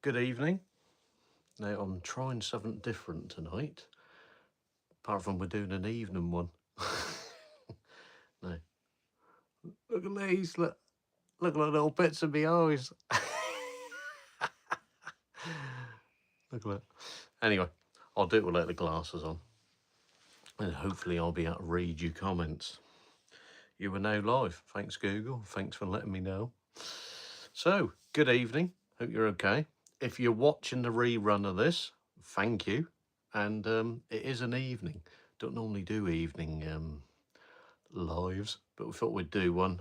Good evening. Now I'm trying something different tonight, apart from we're doing an evening one. No, look at these. Look at the little bits of my eyes. Look at that. Anyway, I'll do it without the glasses on, and hopefully I'll be able to read your comments. You are now live. Thanks, Google. Thanks for letting me know. So, good evening. Hope you're okay. If you're watching the rerun of this, thank you. And it is an evening. Don't normally do evening lives, but we thought we'd do one.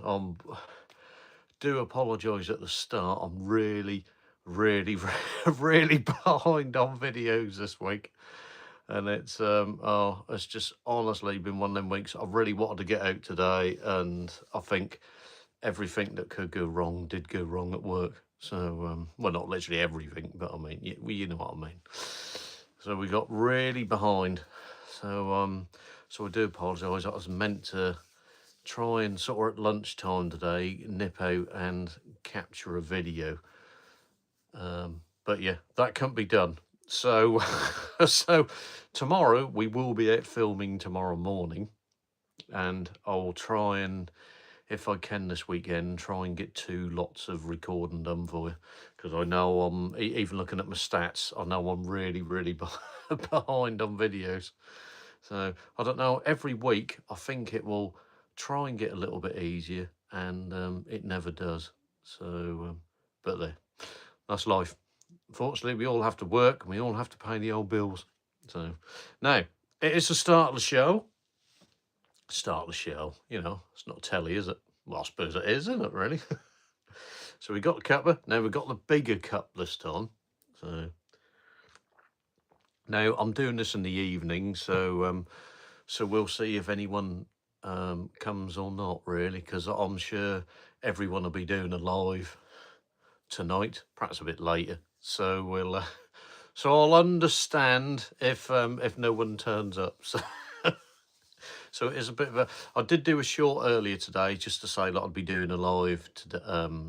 Do apologise at the start. I'm really, really, really behind on videos this week. And it's just honestly been one of them weeks. I really wanted to get out today, and I think everything that could go wrong did go wrong at work. So, well, not literally everything, but I mean, you know what I mean. So we got really behind. So I do apologise. I was meant to try and sort of at lunchtime today nip out and capture a video. But yeah, that can't be done. So, so tomorrow we will be out filming tomorrow morning, and I'll try and, if I can this weekend, try and get 2 lots of recording done for you, because I know I'm, even looking at my stats, I know I'm really, really behind on videos. So I don't know, every week I think it will try and get a little bit easier, and it never does. So, but there, that's life. Unfortunately, we all have to work and we all have to pay the old bills. So now it is the start of the show. You know, it's not telly, is it? Well, I suppose it is, isn't it, really? So we got the cuppa. Now we've got the bigger cup this time. So now I'm doing this in the evening, so we'll see if anyone comes or not, really, because I'm sure everyone will be doing a live tonight, perhaps a bit later. So so I'll understand if no one turns up. So it is a bit of a. I did do a short earlier today just to say that I'd be doing a live today,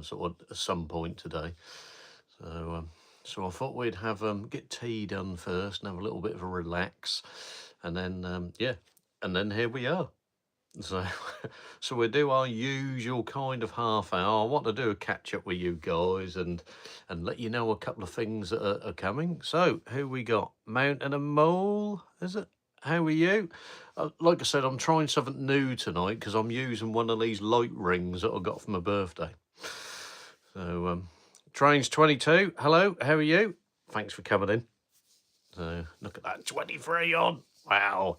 sort of at some point today. So I thought we'd have get tea done first and have a little bit of a relax, and then yeah, and then here we are. So so we'll do our usual kind of half hour. I want to do a catch up with you guys and let you know a couple of things that are coming. So who we got? Mountain and Mole, is it? How are you? Like I said, I'm trying something new tonight because I'm using one of these light rings that I got for my birthday. So Trains 22, hello, how are you? Thanks for coming in. So look at that, 23 on. Wow.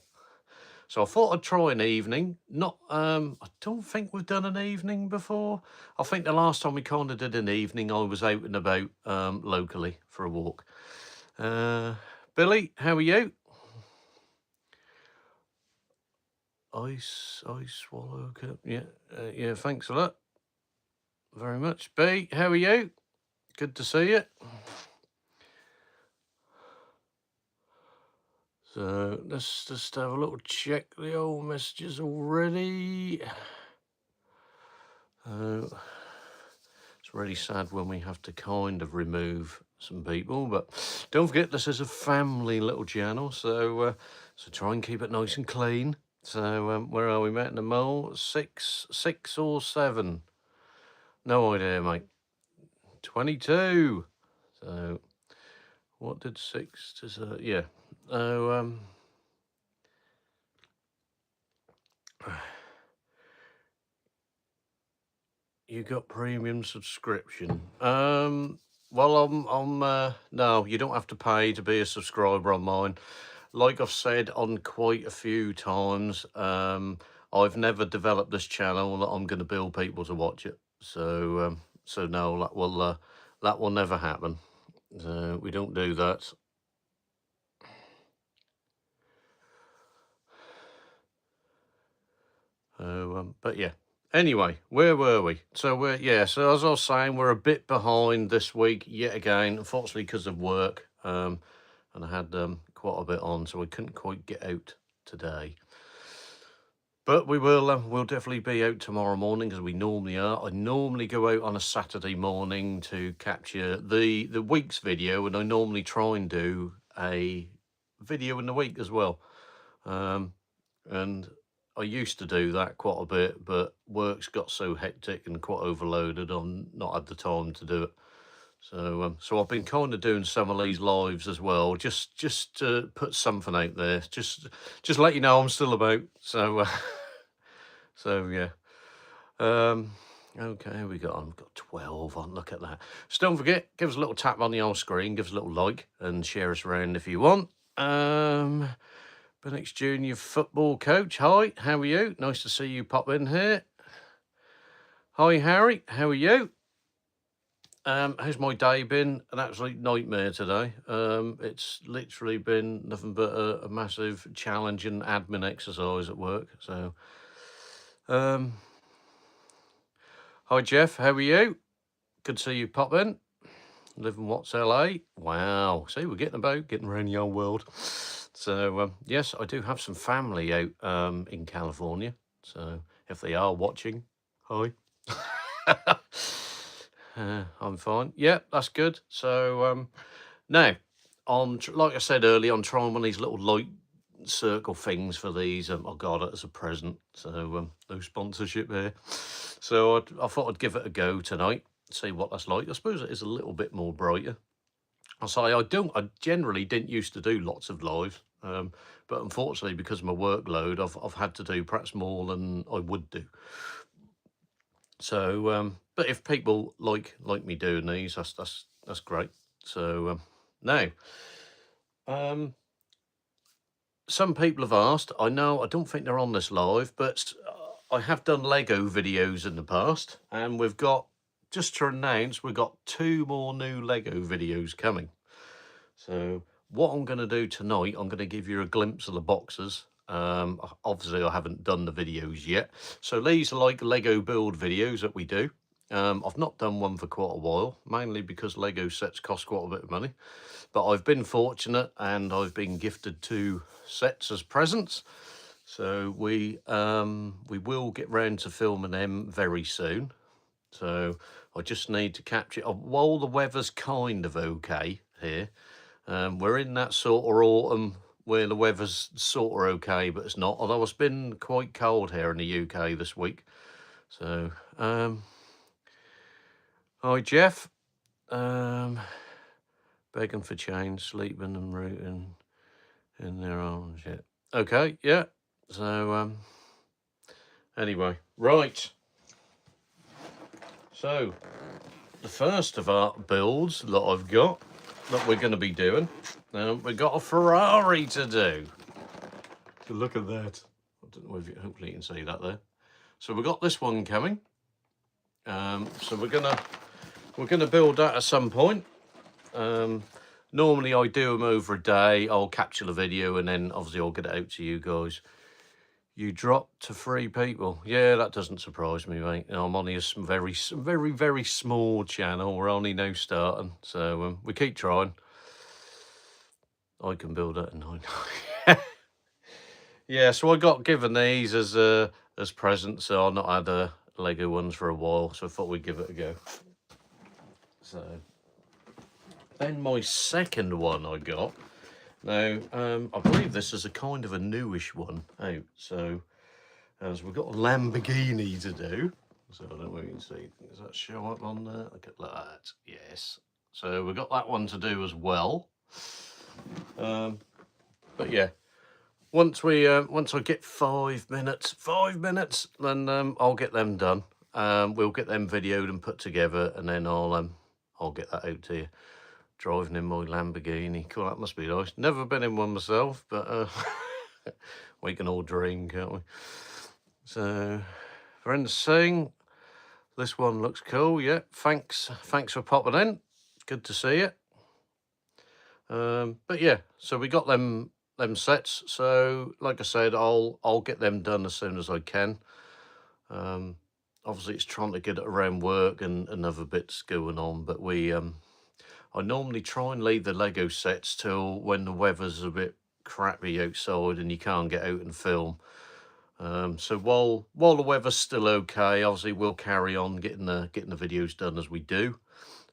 So I thought I'd try an evening. Not, I don't think we've done an evening before. I think the last time we kind of did an evening, I was out and about locally for a walk. Billy, how are you? Ice swallow cup. Yeah, yeah. Thanks a lot, very much. B, how are you? Good to see you. So let's just have a little check the old messages already. It's really sad when we have to kind of remove some people, but don't forget this is a family little channel, so so try and keep it nice and clean. So where are we, Matt and the Mole? 6 or 7? No idea, mate. 22. So what did 6 to yeah. Oh you got premium subscription. Well, no, you don't have to pay to be a subscriber on mine. Like I've said on quite a few times, I've never developed this channel that I'm going to bill people to watch it. So, so no, that will never happen. We don't do that. But yeah. Anyway, where were we? So so as I was saying, we're a bit behind this week yet again, unfortunately because of work. And I had quite a bit on, so I couldn't quite get out today. But we'll definitely be out tomorrow morning, as we normally are. I normally go out on a Saturday morning to capture the week's video, and I normally try and do a video in the week as well. And I used to do that quite a bit, but work's got so hectic and quite overloaded, I've not had the time to do it. So I've been kind of doing some of these lives as well, just to put something out there, just let you know I'm still about. So so yeah. Okay, we got I've got 12 on. Look at that. So don't forget, give us a little tap on the old screen, give us a little like, and share us around if you want. Bennett's Junior football coach. Hi, how are you? Nice to see you pop in here. Hi, Harry. How are you? How's my day been? An absolute nightmare today. It's literally been nothing but a massive challenge and admin exercise at work. So, hi, Jeff. How are you? Good to see you pop in. Living what's LA? Wow. See, we're getting around the old world. So, yes, I do have some family out in California. So, if they are watching, hi. I'm fine. Yeah, that's good. So, now, like I said earlier, I'm trying one of these little light circle things for these. I got it as a present. So, no sponsorship here. So, I thought I'd give it a go tonight, see what that's like. I suppose it is a little bit more brighter. I'll say I generally didn't used to do lots of lives, but unfortunately, because of my workload, I've had to do perhaps more than I would do. So, but if people like me doing these, that's great. So now, some people have asked. I know I don't think they're on this live, but I have done Lego videos in the past, and we've got, just to announce, we've got 2 more new Lego videos coming. So what I'm going to do tonight, I'm going to give you a glimpse of the boxes. Obviously, I haven't done the videos yet. So these are like Lego build videos that we do. I've not done one for quite a while, mainly because Lego sets cost quite a bit of money. But I've been fortunate and I've been gifted 2 sets as presents. So we will get round to filming them very soon. So I just need to capture, while the weather's kind of okay here, we're in that sort of autumn where the weather's sort of okay, but it's not. Although it's been quite cold here in the UK this week. So, hi, Jeff. Begging for change, sleeping and rooting in their arms. Yeah. Okay, yeah. So, anyway, right. So, the first of our builds that I've got, that we're going to be doing, we've got a Ferrari to do. So look at that. I don't know if hopefully you can see that there. So we've got this one coming. So we're gonna build that at some point. Normally I do them over a day. I'll capture the video and then obviously I'll get it out to you guys. You dropped to 3 people. Yeah, that doesn't surprise me, mate. I'm only a very, very small channel. We're only now starting, so we keep trying. I can build it in 9. Yeah, so I got given these as presents. So I've not had Lego ones for a while, so I thought we'd give it a go. So then my second one I got. Now, I believe this is a kind of a newish one out. So as we've got a Lamborghini to do. So I don't know if you can see. Does that show up on there? Look at that. Yes. So we've got that one to do as well. But yeah, once I get 5 minutes, then I'll get them done. We'll get them videoed and put together, and then I'll get that out to you. Driving in my Lamborghini. Cool, that must be nice. Never been in one myself, but we can all dream, can't we? So, friends saying, this one looks cool. Yeah, thanks for popping in. Good to see you. But yeah, so we got them sets. So, like I said, I'll get them done as soon as I can. Obviously, it's trying to get it around work and other bits going on, but I normally try and leave the Lego sets till when the weather's a bit crappy outside and you can't get out and film. So while the weather's still okay, obviously we'll carry on getting the videos done as we do.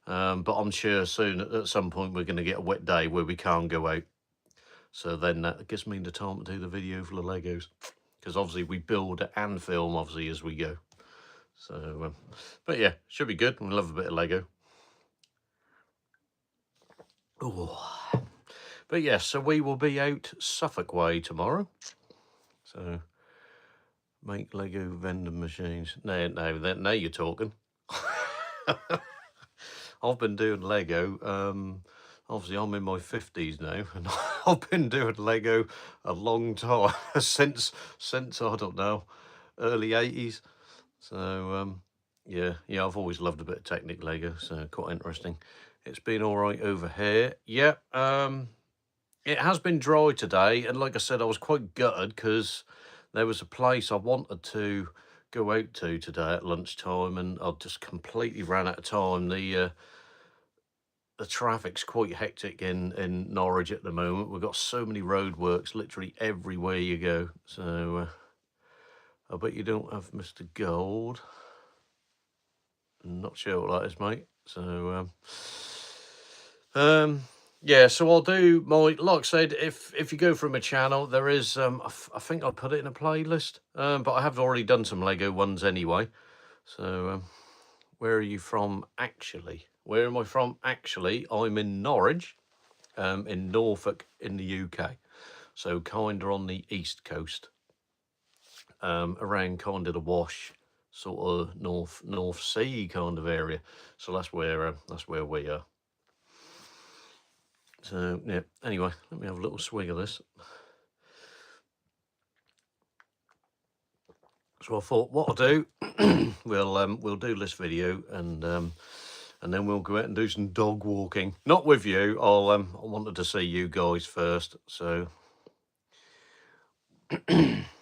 But I'm sure soon at some point we're going to get a wet day where we can't go out. So then that gives me the time to do the video for the Legos, because obviously we build and film obviously as we go. So, but yeah, should be good. We love a bit of Lego. Oh, but yes, so we will be out Suffolk way tomorrow. So make Lego vending machines. Now you're talking. I've been doing Lego. Obviously, I'm in my 50s now, and I've been doing Lego a long time since I don't know, early 80s. So yeah, I've always loved a bit of Technic Lego, so quite interesting. It's been all right over here. Yeah, it has been dry today, and like I said, I was quite gutted because there was a place I wanted to go out to today at lunchtime, and I just completely ran out of time. The traffic's quite hectic in Norwich at the moment. We've got so many roadworks literally everywhere you go. So I bet you don't have Mr. Gold. Not sure what that is, mate. So yeah, so I'll do my, like I said, if you go from a channel, there is I think I'll put it in a playlist. But I have already done some Lego ones anyway. So where are you from actually? Where am I from actually? I'm in Norwich, in Norfolk in the UK. So kind of on the east coast, around kind of the Wash, sort of North Sea kind of area. So that's where we are. So yeah. Anyway, let me have a little swig of this. So I thought, what I'll do, we'll do this video, and then we'll go out and do some dog walking. Not with you. I wanted to see you guys first. So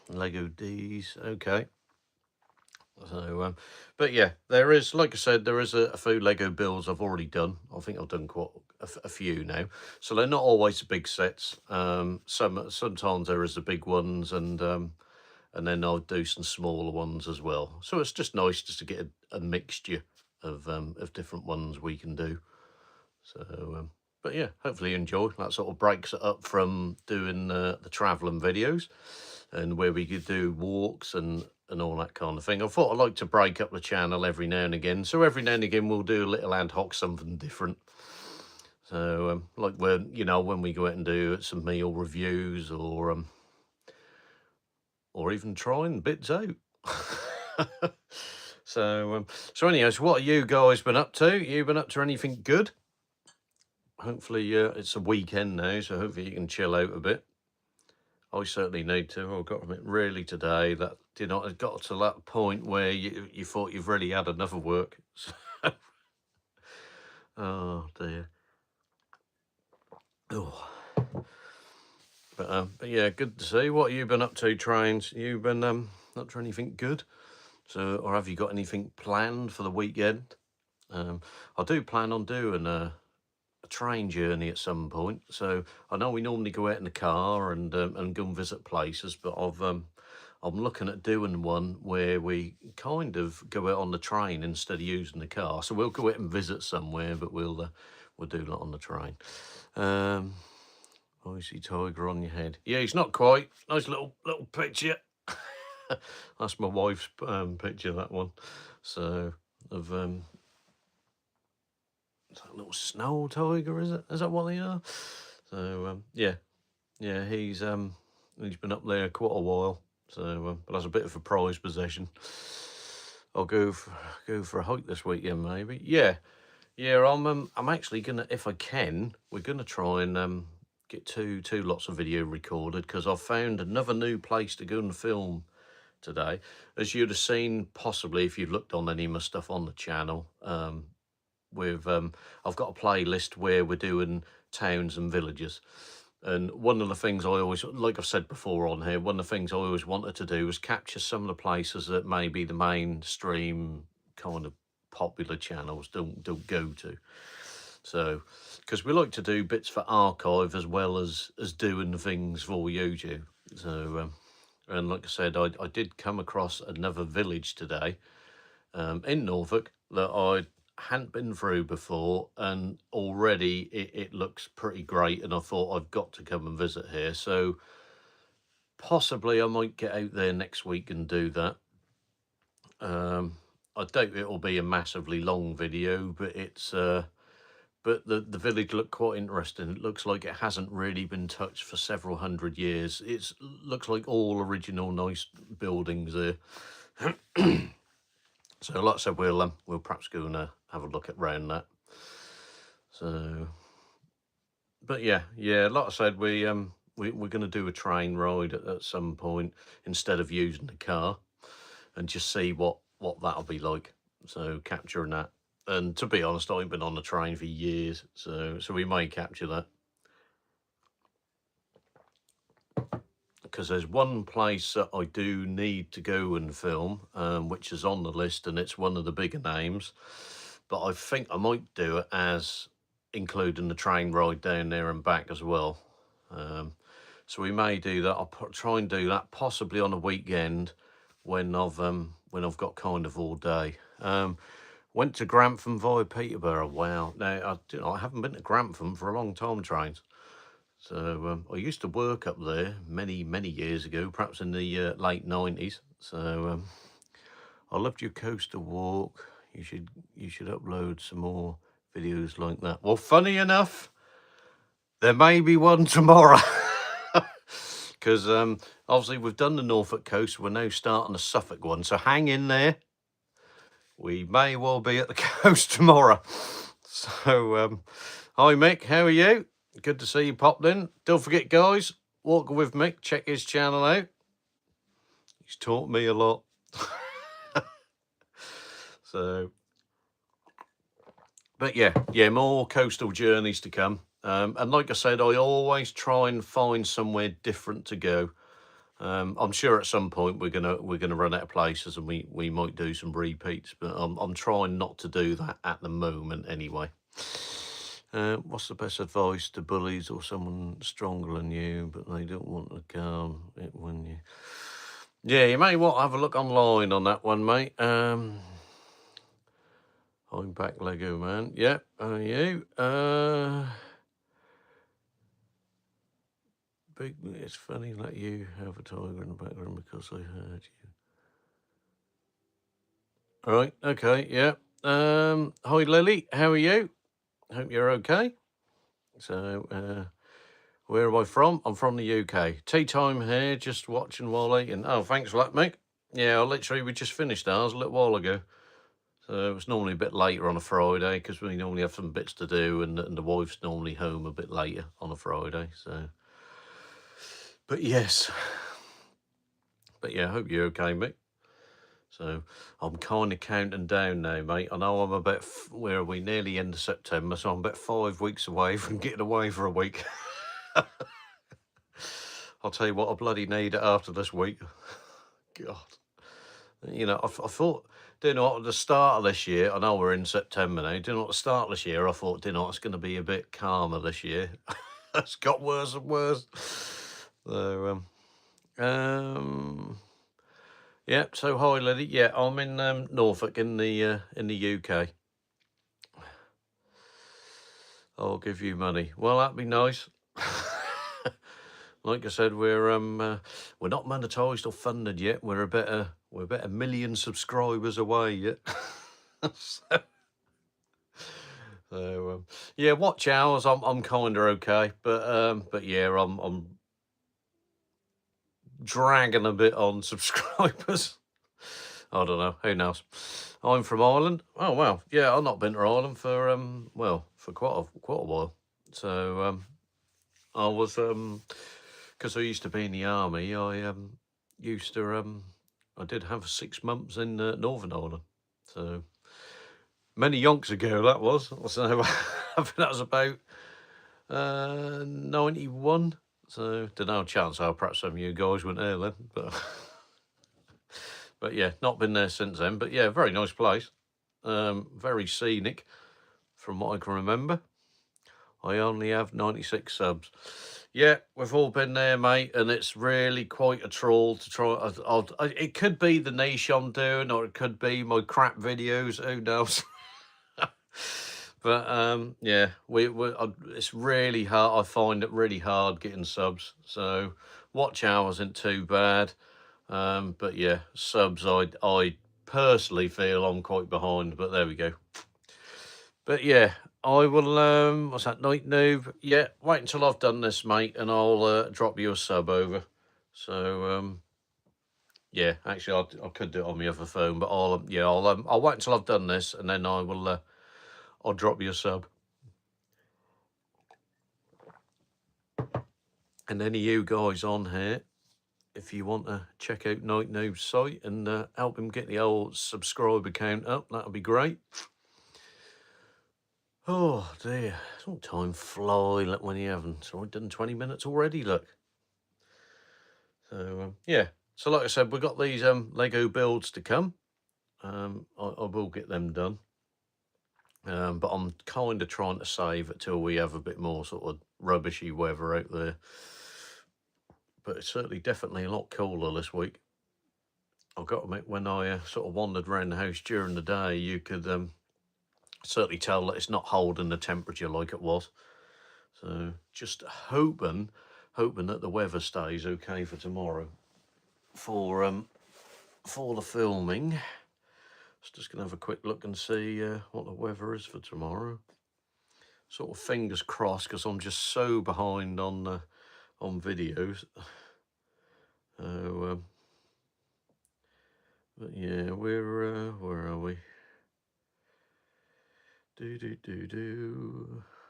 Lego D's, okay. So, but yeah, there is, like I said, there is a few Lego builds I've already done. I think I've done quite a few now. So they're not always the big sets. Sometimes there is the big ones, and then I'll do some smaller ones as well. So it's just nice just to get a mixture of different ones we can do. So, but yeah, hopefully you enjoy. That sort of breaks it up from doing the travelling videos, and where we could do walks and all that kind of thing. I thought I'd like to break up the channel every now and again. So every now and again we'll do a little ad hoc something different. So like when we go out and do some meal reviews, or even trying bits out. So anyways, what have you guys been up to? You been up to anything good? Hopefully it's a weekend now, so hopefully you can chill out a bit. I certainly need to. I've got to admit, really today, that it got to that point where you thought you've really had enough of work. Oh dear. Oh. But yeah, good to see. What have you been up to, Trains? You been up to anything good? So, or have you got anything planned for the weekend? I do plan on doing a train journey at some point. So I know we normally go out in the car and go and visit places, but I'm looking at doing one where we kind of go out on the train instead of using the car. So we'll go out and visit somewhere, but we'll do that on the train. I see tiger on your head. Yeah, he's not quite. Nice little picture. That's my wife's picture, that one. So of is that a little snow tiger, is it? Is that what they are? So yeah, he's been up there quite a while. So but that's a bit of a prized possession. I'll go for a hike this weekend, maybe. Yeah. I'm actually gonna, if I can, we're gonna try and get two lots of video recorded, because I've found another new place to go and film today. As you'd have seen, possibly if you've looked on any of my stuff on the channel, I've got a playlist where we're doing towns and villages. And one of the things I always, like I've said before on here, one of the things I always wanted to do was capture some of the places that maybe the mainstream kind of popular channels don't go to. So, because we like to do bits for archive as well as doing things for YouTube. So And like I said, I did come across another village today in Norfolk that I hadn't been through before, and already it looks pretty great, and I thought I've got to come and visit here. So possibly I might get out there next week and do that. I doubt it'll be a massively long video, but it's but the village looked quite interesting. It looks like it hasn't really been touched for several hundred years. It looks like all original nice buildings there. So like I said, we'll perhaps go and have a look at round that. So, but yeah, like I said, we're going to do a train ride at some point instead of using the car, and just see what that'll be like. So capturing that. And to be honest, I haven't been on the train for years, so we may capture that. Because there's one place that I do need to go and film, which is on the list, and it's one of the bigger names. But I think I might do it as including the train ride down there and back as well. So we may do that. I'll try and do that possibly on a weekend when I've got kind of all day. Went to Grantham via Peterborough. Wow. Now I haven't been to Grantham for a long time, trains. So I used to work up there many years ago, perhaps in the late 90s. So I loved your coastal walk. You should upload some more videos like that. Well, funny enough, there may be one tomorrow. Because obviously we've done the Norfolk coast. We're now starting the Suffolk one. So hang in there. We may well be at the coast tomorrow. So hi Mick, how are you? Good to see you popped in. Don't forget, guys, walk with Mick. Check his channel out. He's taught me a lot. So, but yeah, more coastal journeys to come. And like I said, I always try and find somewhere different to go. I'm sure at some point we're gonna run out of places, and we might do some repeats. But I'm trying not to do that at the moment, anyway. What's the best advice to bullies or someone stronger than you, but they don't want to calm it when you... Yeah, you may want to have a look online on that one, mate. I'm back, Lego man. Yep, are you? Big. It's funny that you have a tiger in the background because I heard you. All right, okay, yeah. Hi, Lily. How are you? Hope you're okay. So, where am I from? I'm from the UK. Tea time here, just watching while eating. Oh, thanks for that, Mick. Yeah, we just finished ours a little while ago. So it's normally a bit later on a Friday because we normally have some bits to do, and the wife's normally home a bit later on a Friday. So, but yes. But yeah, I hope you're okay, Mick. So I'm kind of counting down now, mate. I know I'm about, where are we, nearly end of September, so I'm about 5 weeks away from getting away for a week. I'll tell you what, I bloody need it after this week. God. You know, I thought, do you know what, at the start of this year, I know we're in September now, do you know what, at the start of this year, I thought, do you know what, it's going to be a bit calmer this year. It's got worse and worse. So, yeah, so hi, Lily. Yeah, I'm in Norfolk in the UK. I'll give you money. Well, that'd be nice. Like I said, we're not monetised or funded yet. We're about a million subscribers away yet. So yeah, watch hours. I'm kind of okay, but yeah, I'm dragging a bit on subscribers. I don't know. Who knows? I'm from Ireland. Oh wow, yeah, I've not been to Ireland for for quite a while. So I was because I used to be in the army. I used to I did have 6 months in Northern Ireland. So many yonks ago that was. So I think that was about 91. So don't know, chance how perhaps some of you guys went there then, but yeah, not been there since then. But yeah, very nice place. Very scenic from what I can remember. I only have 96 subs. Yeah, we've all been there, mate, and it's really quite a troll to try. It could be the niche I'm doing, or it could be my crap videos. Who knows? But yeah, it's really hard. I find it really hard getting subs. So watch hours isn't too bad. But yeah, subs, I personally feel I'm quite behind. But there we go. But yeah, I will. What's that, Night Noob? Yeah, wait until I've done this, mate, and I'll drop you a sub over. So yeah, actually, I could do it on my other phone, but I'll wait until I've done this, and then I'll drop you a sub. And any of you guys on here, if you want to check out Night Noob's site and help him get the old subscriber count up, that'll be great. Oh dear, don't time fly like when you haven't. So I've done 20 minutes already, look. So yeah, so like I said, we've got these Lego builds to come. I will get them done. But I'm kind of trying to save it till we have a bit more sort of rubbishy weather out there. But it's certainly definitely a lot cooler this week. I've got to admit, when I sort of wandered around the house during the day, you could certainly tell that it's not holding the temperature like it was. So just hoping that the weather stays okay for tomorrow for the filming. Just gonna have a quick look and see what the weather is for tomorrow. Sort of fingers crossed, because I'm just so behind on videos. So but yeah, we're where are we?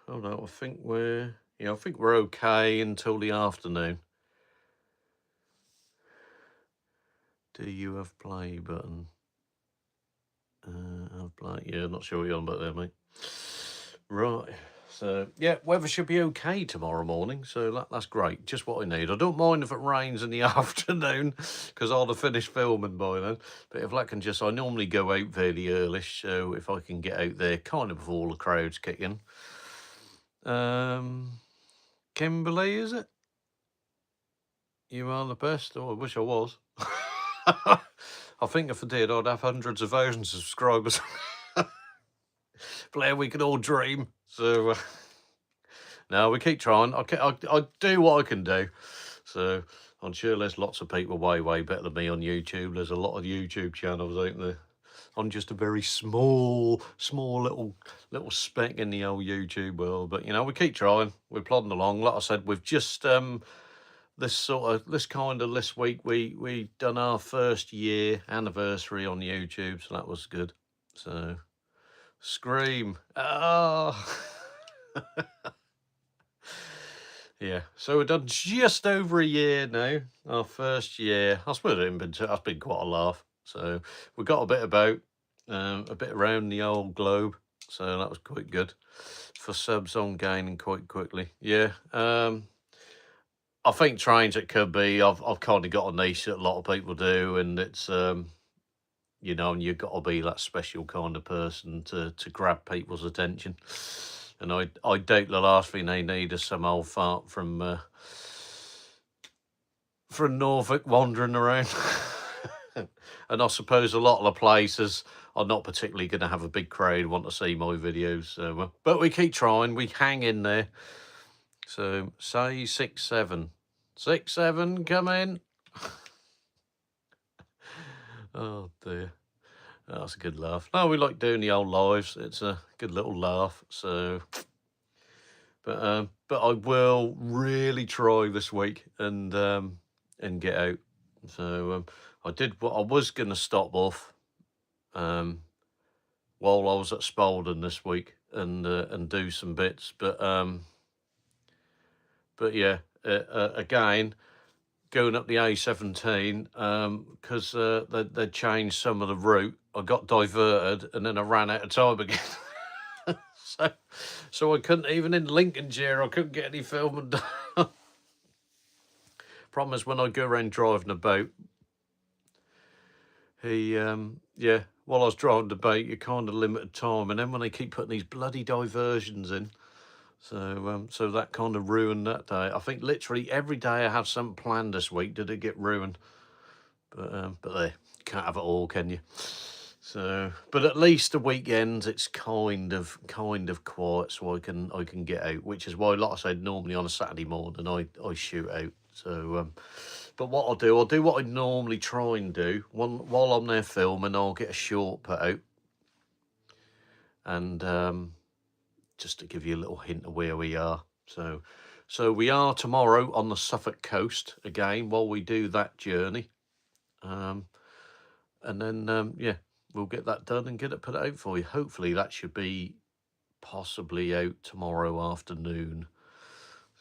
Oh no, I think we're okay until the afternoon. Do you have play button? Have play? Yeah, not sure what you're on about there, mate. Right. So yeah, weather should be okay tomorrow morning, so that's great. Just what I need. I don't mind if it rains in the afternoon, because I'll have finished filming by then. But if that can just, I normally go out fairly early, so if I can get out there kind of before the crowds kick in. Kimberly, is it? You are the best. Oh, I wish I was. I think if I did, I'd have hundreds of thousands of subscribers. Blair, we could all dream. So, no, we keep trying. I do what I can do. So, I'm sure there's lots of people way better than me on YouTube. There's a lot of YouTube channels out there. I'm just a very small little speck in the old YouTube world. But, you know, we keep trying. We're plodding along. Like I said, we've just... this week we done our first year anniversary on YouTube, so that was good. So scream. Yeah, so we've done just over a year now, our first year. I suppose that's been quite a laugh. So we got a bit around the old globe, so that was quite good. For subs on gaining quite quickly. Yeah. I think trains, it could be. I've kind of got a niche that a lot of people do, and it's you know, and you've got to be that special kind of person to grab people's attention. And I doubt the last thing they need is some old fart from Norfolk wandering around. And I suppose a lot of the places are not particularly going to have a big crowd want to see my videos. So, but we keep trying. We hang in there. So say 6, 7. 6, 7, come in. Oh dear. That's a good laugh. No, we like doing the old lives. It's a good little laugh. So, but I will really try this week and get out. So I did what I was going to stop off while I was at Spalding this week and do some bits, but yeah, again, going up the A17, because they changed some of the route. I got diverted and then I ran out of time again. so I couldn't, even in Lincolnshire, I couldn't get any filming done. Problem is, when I go around driving a boat, while I was driving the boat, you're kind of limited time, and then when they keep putting these bloody diversions in, So that kind of ruined that day. I think literally every day I had something planned this week did it get ruined. But there, you can't have it all, can you? So, but at least the weekends it's kind of quiet, so I can get out. Which is why, like I said, normally on a Saturday morning I shoot out. So, but what I'll do what I normally try and do. While I'm there filming, I'll get a short put out, and just to give you a little hint of where we are. So we are tomorrow on the Suffolk coast again while we do that journey. And then, yeah, we'll get that done and get it put out for you. Hopefully that should be possibly out tomorrow afternoon.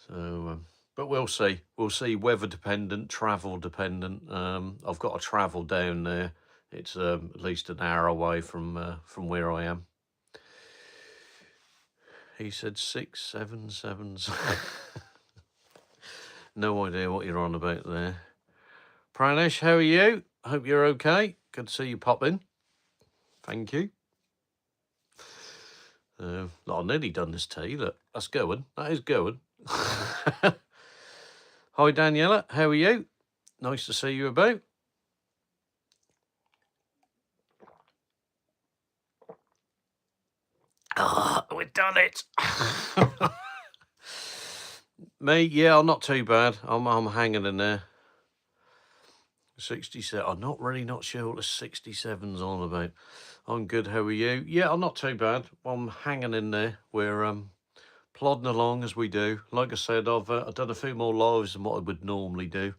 So, but we'll see. We'll see. Weather dependent, travel dependent. I've got to travel down there. It's at least an hour away from where I am. He said 677. No idea what you're on about there. Pranish, how are you? Hope you're okay. Good to see you pop in. Thank you. I've nearly done this tea. Look, that's going. That is going. Hi, Daniela. How are you? Nice to see you about. Oh, we've done it. Me, yeah, I'm not too bad. I'm hanging in there. 67. I'm not sure what the 67's on about. I'm good. How are you? Yeah, I'm not too bad. I'm hanging in there. We're plodding along as we do. Like I said, I've done a few more lives than what I would normally do.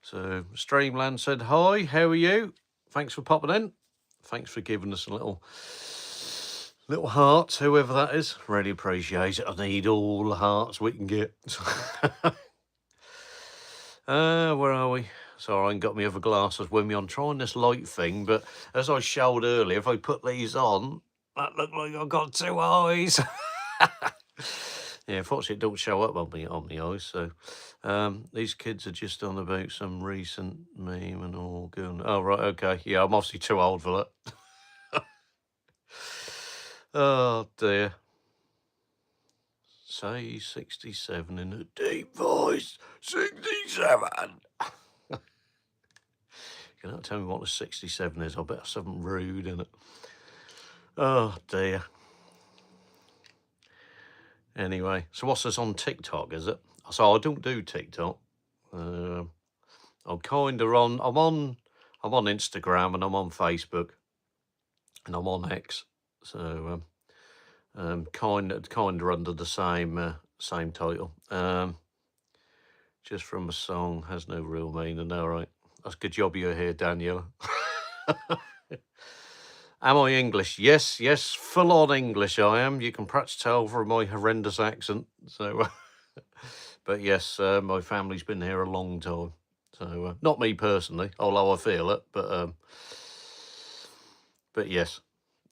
So Streamland said hi. How are you? Thanks for popping in. Thanks for giving us a little hearts, whoever that is. Really appreciate it. I need all the hearts we can get. Where are we? Sorry, I ain't got my other glasses with me. I'm trying this light thing, but as I showed earlier, if I put these on, that look like I've got two eyes. Yeah, unfortunately, it don't show up on the eyes. So these kids are just on about some recent meme and all going. Oh right, okay. Yeah, I'm obviously too old for that. Oh dear. Say 67 in a deep voice. 67. You don't tell me what a 67 is. I bet there's something rude in it. Oh dear. Anyway, so what's this on TikTok, is it? So I don't do TikTok. I'm kind of on. I'm on Instagram and I'm on Facebook and I'm on X. So kind of under the same title. Just from a song has no real meaning. All right, that's a good job you're here, Daniel. Am I English? Yes, full on English I am. You can perhaps tell from my horrendous accent. So, but yes, my family's been here a long time. So, not me personally, although I feel it, but yes.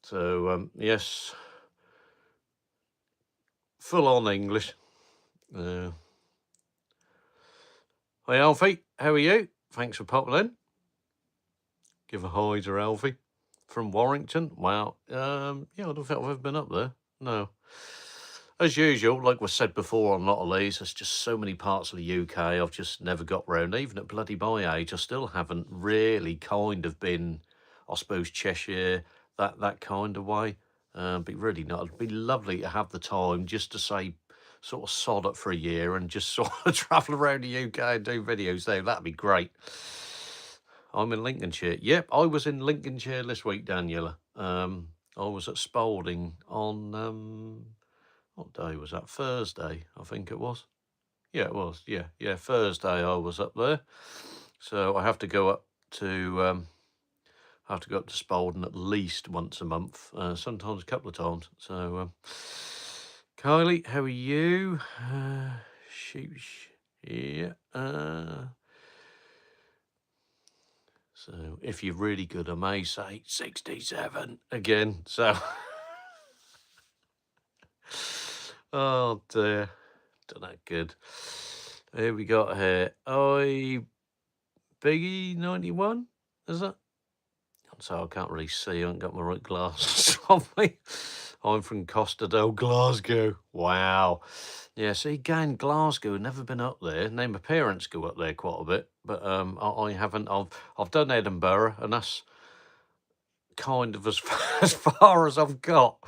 So, yes, full on English. Hi, Alfie. How are you? Thanks for popping in. Give a hi to Alfie from Warrington. Wow. Yeah, I don't think I've ever been up there. No. As usual, like we said before on a lot of these, there's just so many parts of the UK I've just never got round. Even at bloody my age, I still haven't really kind of been, I suppose, Cheshire, that kind of way. Be really not. It'd be lovely to have the time just to say, sort of sod it for a year and just sort of travel around the UK and do videos there. That'd be great. I'm in Lincolnshire. Yep, I was in Lincolnshire this week, Daniela. I was at Spalding on what day was that? Thursday, I think it was. Yeah, it was. Yeah. Thursday I was up there. So I have to go up to Spalding at least once a month, sometimes a couple of times. So Kylie, how are you? Sheesh. Yeah. So if you're really good, I may say 67 again. So, oh dear, done that good. Here we got here. Biggie 91, is it? So I can't really see. I haven't got my right glasses on me. I'm from Costa del Glasgow. Wow. Yeah, see, again, Glasgow, never been up there. Name my parents go up there quite a bit, but I haven't. I've done Edinburgh, and that's kind of as as far as I've got.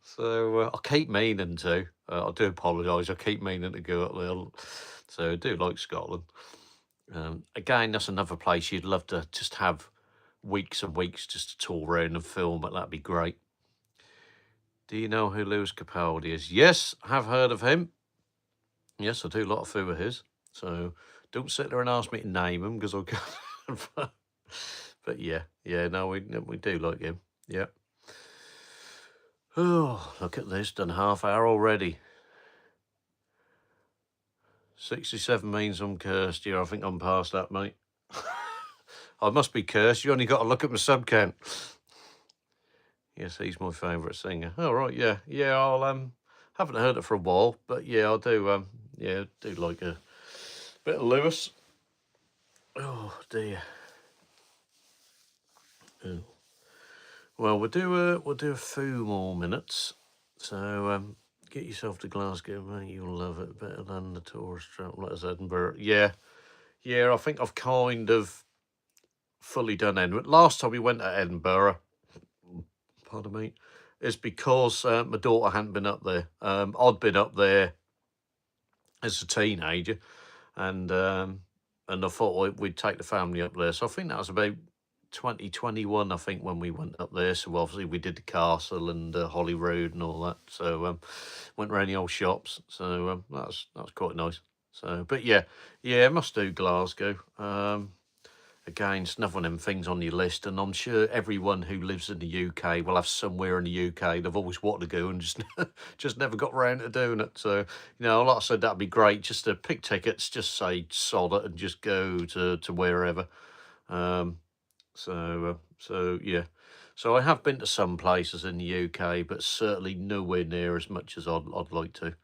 So I keep meaning to. I do apologise. I keep meaning to go up there. So I do like Scotland. Again, that's another place you'd love to just have weeks and weeks just to tour around and film, but that'd be great. Do you know who Lewis Capaldi is? Yes, I have heard of him. Yes, I do. A lot of foo of his. So don't sit there and ask me to name him because I can't. But yeah, no, we do like him. Yeah. Oh, look at this. Done half hour already. 67 means I'm cursed. Yeah, I think I'm past that, mate. I must be cursed. You only got to look at my sub count. Yes, he's my favourite singer. Oh, right, yeah. I'll haven't heard it for a while, but yeah, I do do like a bit of Lewis. Oh dear. Oh. Well, we'll do a few more minutes. So get yourself to Glasgow, mate. You'll love it better than the tourist trap like as Edinburgh. Yeah. I think I've kind of fully done Edinburgh. Last time we went to Edinburgh, pardon me, is because my daughter hadn't been up there. I'd been up there as a teenager, and I thought we'd take the family up there. So I think that was about 2021, I think, when we went up there. So obviously we did the castle and Holyrood and all that. So went around the old shops. So that was quite nice. So, but yeah, must do Glasgow. Again, it's another one of them things on your list, and I'm sure everyone who lives in the UK will have somewhere in the UK they've always wanted to go and just never got round to doing it. So, like I said, that'd be great just to pick tickets, just say sod it, and just go to wherever. So yeah. So I have been to some places in the UK, but certainly nowhere near as much as I'd like to.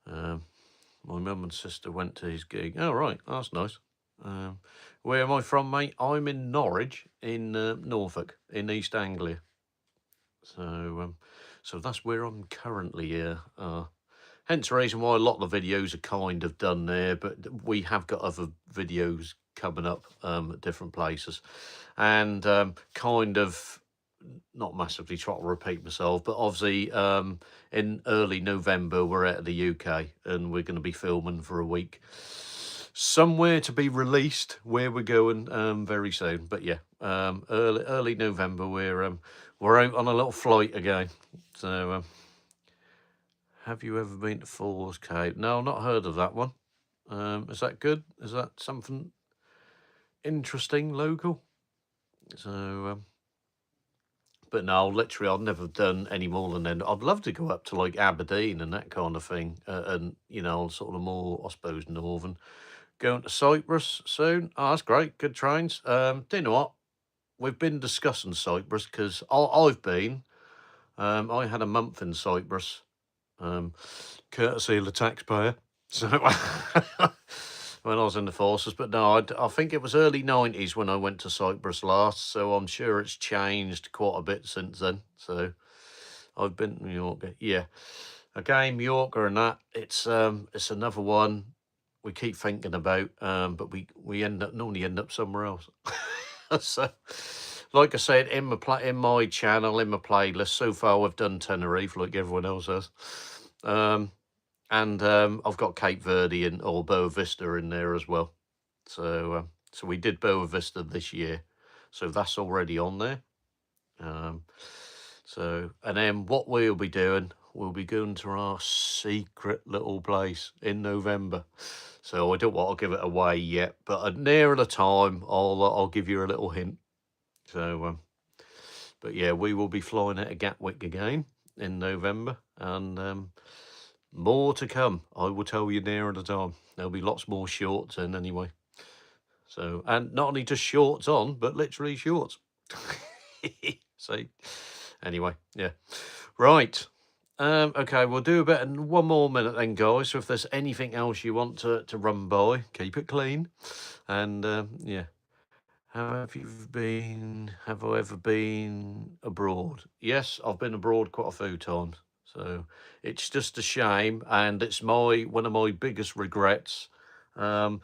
My mum and sister went to his gig. Oh, right, that's nice. Where am I from, mate? I'm in Norwich, in Norfolk, in East Anglia. So, so that's where I'm currently here. Hence the reason why a lot of the videos are kind of done there, but we have got other videos coming up at different places, and kind of not massively trying to repeat myself, but obviously in early November we're out of the UK and we're going to be filming for a week somewhere to be released where we're going very soon. But yeah, early November we're out on a little flight again. So have you ever been to Falls Cave? No, not heard of that one. Is that good? Is that something interesting local? So but no, literally, I've never done any more than then. I'd love to go up to like Aberdeen and that kind of thing, and sort of more, I suppose, northern. Going to Cyprus soon. Oh, that's great. Good trains. Do you know what? We've been discussing Cyprus because I've been. I had a month in Cyprus, courtesy of the taxpayer. So when I was in the forces, but no, I think it was early 90s when I went to Cyprus last, so I'm sure it's changed quite a bit since then. So I've been to Mallorca. Yeah. Again, Mallorca and that, it's another one we keep thinking about, but we normally end up somewhere else. So, like I said, in my channel, in my playlist, so far we've done Tenerife like everyone else has. And I've got Cape Verde or Boa Vista in there as well. So so we did Boa Vista this year. So that's already on there. So, and then what we'll be doing, we'll be going to our secret little place in November. So I don't want to give it away yet, but nearer the time, I'll give you a little hint. So, but yeah, we will be flying out of Gatwick again in November, and more to come. I will tell you nearer the time. There'll be lots more shorts in anyway. So, and not only just shorts on, but literally shorts. So, anyway, yeah. Right. Okay, we'll do about 1 more minute then, guys. So if there's anything else you want to run by, keep it clean. And yeah. Have I ever been abroad? Yes, I've been abroad quite a few times. So it's just a shame, and it's one of my biggest regrets, um,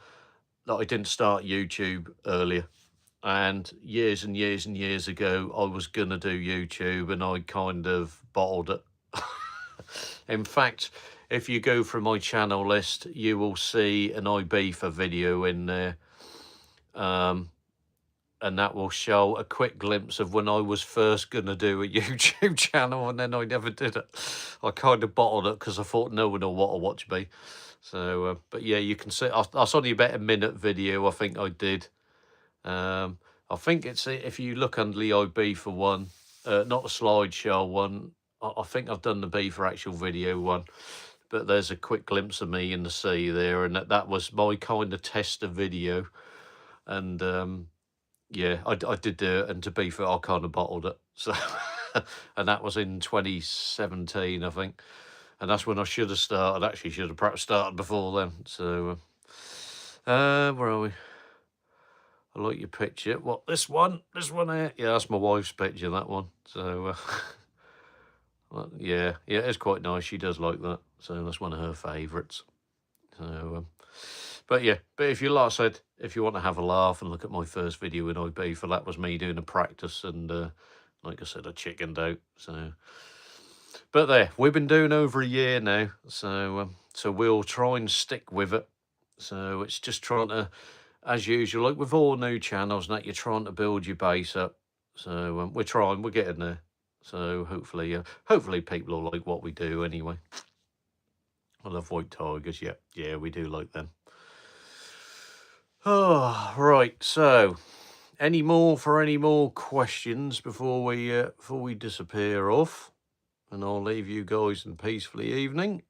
that I didn't start YouTube earlier. And years and years ago, I was gonna do YouTube, and I kind of bottled it. In fact, if you go through my channel list, you will see an Ibiza video in there. And that will show a quick glimpse of when I was first going to do a YouTube channel, and then I never did it. I kind of bottled it because I thought no one will want to watch me. So, but yeah, you can see, I saw only about a minute video, I think I did. I think it's, if you look under the Ibiza one, not the slideshow one, I think I've done the B for actual video one, but there's a quick glimpse of me in the sea there, and that was my kind of tester video. And yeah, I did do it, and to be fair, I kind of bottled it. So, and that was in 2017, I think, and that's when I should have started. Actually, should have perhaps started before then. So, where are we? I like your picture. What, this one? This one here? Yeah, that's my wife's picture. That one. So, well, yeah, it's quite nice. She does like that. So that's one of her favourites. So, but yeah, but if you, like I said, if you want to have a laugh and look at my first video in Ibiza, that was me doing a practice, and like I said, I chickened out. So, but there, we've been doing over a year now, so so we'll try and stick with it. So it's just trying to, as usual, like with all new channels, that you're trying to build your base up. So we're getting there. So hopefully people will like what we do anyway. I love white tigers. Yeah, we do like them. Oh, right. So, any more questions before we disappear off, and I'll leave you guys in peacefully evening.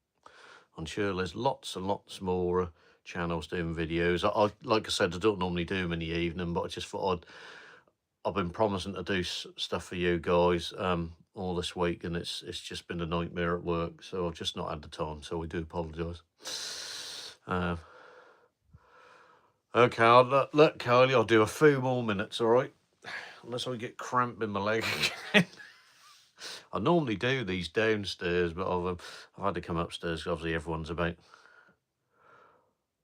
I'm sure there's lots and lots more channels doing videos. Like I said, I don't normally do them in the evening, but I just thought I've been promising to do stuff for you guys all this week, and it's just been a nightmare at work, so I've just not had the time. So I do apologise. Okay, look, Kylie, I'll do a few more minutes, all right? Unless I get cramp in my leg again. I normally do these downstairs, but I've had to come upstairs because obviously everyone's about.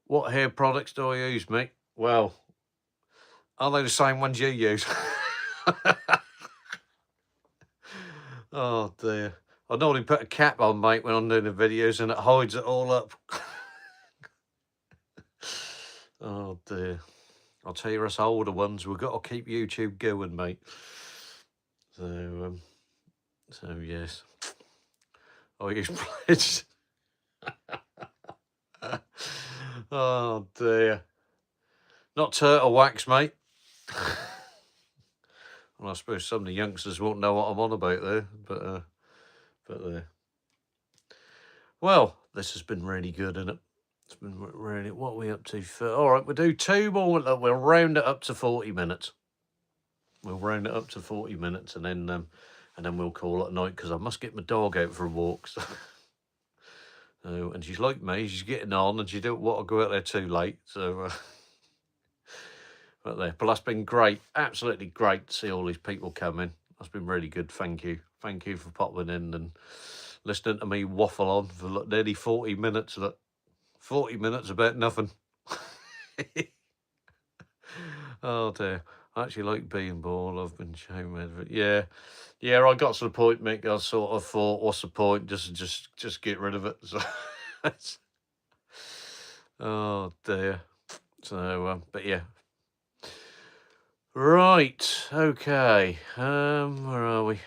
What hair products do I use, mate? Well, are they the same ones you use? Oh, dear. I normally put a cap on, mate, when I'm doing the videos, and it hides it all up. Oh, dear. I'll tell you, us older ones, we've got to keep YouTube going, mate. So, yes. I use pledge. Oh, dear. Not turtle wax, mate. Well, I suppose some of the youngsters won't know what I'm on about there, but there. Well, this has been really good, isn't it? It's been really. What are we up to? All right, we'll do two more. We'll round it up to 40 minutes. We'll round it up to 40 minutes, and then we'll call it a night, because I must get my dog out for a walk. So. And she's like me, she's getting on, and she don't want to go out there too late. So, but that's been great, absolutely great to see all these people come in. That's been really good. Thank you for popping in and listening to me waffle on for nearly 40 minutes. 40 minutes about nothing. Oh dear. I actually like being bald. I've been shown it. Yeah. I got to the point, Mick. I sort of thought, what's the point? Just get rid of it. So, oh dear. So, but yeah. Right. Okay. Where are we?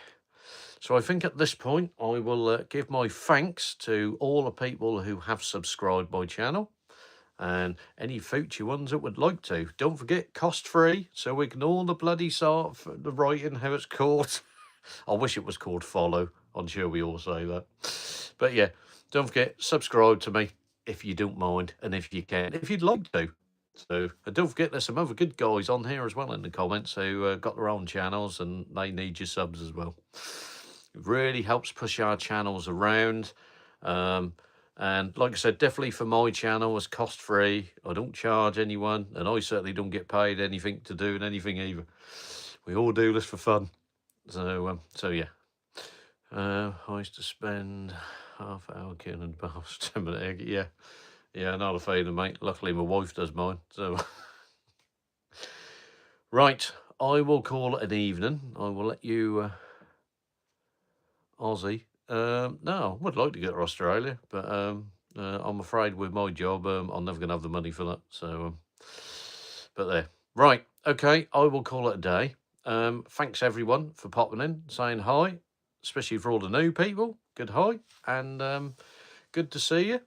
So I think at this point I will give my thanks to all the people who have subscribed my channel, and any future ones that would like to. Don't forget, cost-free, so ignore the bloody sort of the writing, how it's called. I wish it was called follow. I'm sure we all say that. But yeah, don't forget, subscribe to me if you don't mind, and if you can, if you'd like to. So, and don't forget, there's some other good guys on here as well in the comments who got their own channels, and they need your subs as well. It really helps push our channels around. And like I said, definitely for my channel, it's cost free. I don't charge anyone, and I certainly don't get paid anything to do anything either. We all do this for fun. So yeah. I used to spend half hour killing baths, 10-minute egg. Yeah, not a favour, mate. Luckily, my wife does mine. So right, I will call it an evening. I will let you, Aussie. No, I would like to go to Australia, but I'm afraid with my job, I'm never going to have the money for that. So, but there. Right, okay, I will call it a day. Thanks everyone for popping in, saying hi, especially for all the new people. Good hi, and good to see you.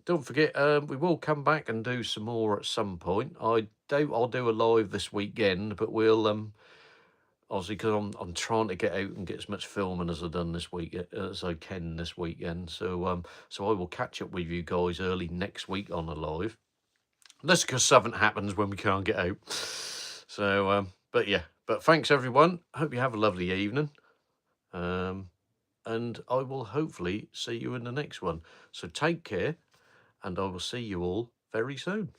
Don't forget, we will come back and do some more at some point. I'll do a live this weekend, but we'll obviously because I'm trying to get out and get as much filming as I've done this week as I can this weekend. So I will catch up with you guys early next week on a live. That's because something happens when we can't get out. So but yeah, but thanks everyone. Hope you have a lovely evening. And I will hopefully see you in the next one. So take care, and I will see you all very soon.